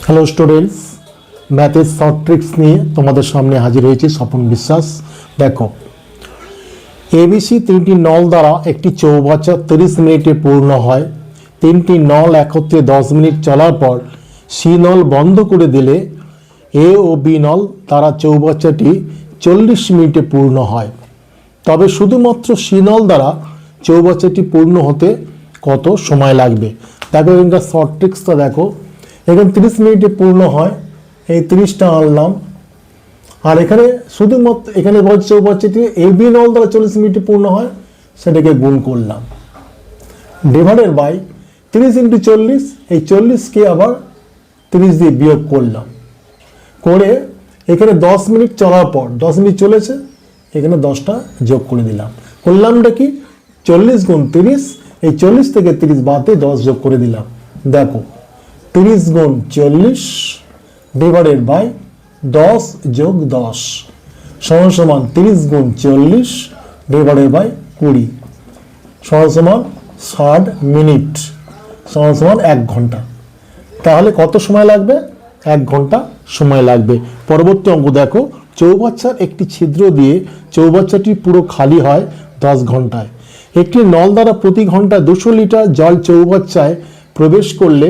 Hello students, ম্যাথের short tricks নিয়ে তোমাদের সামনে হাজির হয়েছে স্বপন বিশ্বাস। দেখো, এবিসি তিনটি নল দ্বারা একটি চৌবাচ্চা 30 মিনিটে পূর্ণ হয়। তিনটি নল একত্রে 10 মিনিট চলার পর সি নল বন্ধ করে দিলে এ ও বি নল দ্বারা চৌবাচ্চাটি 40 মিনিটে পূর্ণ হয়। তবে শুধুমাত্র সি নল দ্বারা চৌবাচ্চাটি পূর্ণ হতে কত সময় লাগবে? দেখো এখানকার শর্ট ট্রিক্সটা দেখো, এখানে 30 মিনিটে পূর্ণ হয়, এই 30টা আনলাম, আর এখানে শুধুমাত্র এখানে বলছে চৌবাচ্চাটি এ বি নল দ্বারা 40 মিনিটে পূর্ণ হয়, সেটাকে গুণ করলাম, ডিভাইডেড বাই 30 ইন্টু 40, এই 40কে আবার 30 দিয়ে বিয়োগ করলাম, করে এখানে 10 মিনিট চলার পর 10 মিনিট চলেছে, এখানে 10টা যোগ করে দিলাম। করলামটা কি, 40 গুণ 30, এই 40 থেকে 30 বাদে 10 যোগ করে দিলাম। দেখো 30 গুণ 40 ডিভাইডেড বাই 10 যোগ 10 সমান সমান 30 গুণ 40 ডিভাইডেড বাই 20 সমান সমান 60 মিনিট সমান সমান 1 ঘন্টা। তাহলে কত সময় লাগবে? 1 ঘন্টা সময় লাগবে। পরবর্তী অঙ্ক দেখো, চৌবাচ্চার একটি ছিদ্র দিয়ে চৌবাচ্চাটি পুরো খালি হয় 10 ঘন্টায়। একটি নল দ্বারা প্রতি ঘন্টা 200 লিটার জল চৌবাচ্চায় প্রবেশ করলে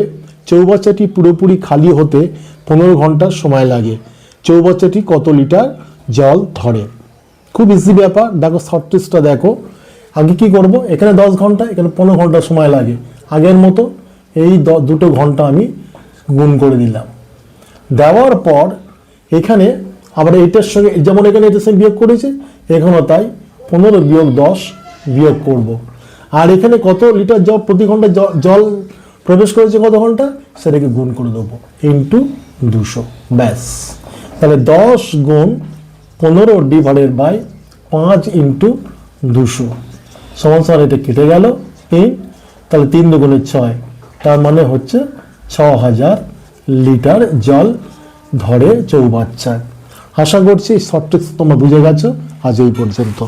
চৌবাচ্চাটি পুরোপুরি খালি হতে 15 ঘন্টা সময় লাগে। চৌবাচ্চাটি কত লিটার জল ধরে? খুব ইজি ব্যাপার। দেখো শর্ট ট্রিক্সটা দেখো, আগে কি করব, এখানে 10 ঘন্টা, এখানে 15 ঘন্টা সময় লাগে। আগের মতো এই দুটো ঘন্টা আমি গুণ করে দিলাম। দেওয়ার পর এখানে আবার এটার সঙ্গে, যেমন এখানে এটার সঙ্গে বিয়োগ করেছে, এখানেও তাই 15 বিয়োগ 10 বিয়োগ করব। আর এখানে কত লিটার জল প্রতি ঘন্টা জল প্রবেশ করেছে কত ঘন্টা, সেটাকে গুণ করে দেবো ইন্টু 200, ব্যাস। তাহলে 10 গুণ 15 ডিভাইডেড বাই 5 ইন্টু 200 সমান সমান, এটা কেটে গেল 3, তাহলে 3 দুগুণে 6, তার মানে হচ্ছে 6000 লিটার জল ধরে চৌবাচ্চায়। আশা করছি শর্ট ট্রিক্স তোমরা বুঝে গেছো। আজ এই পর্যন্ত।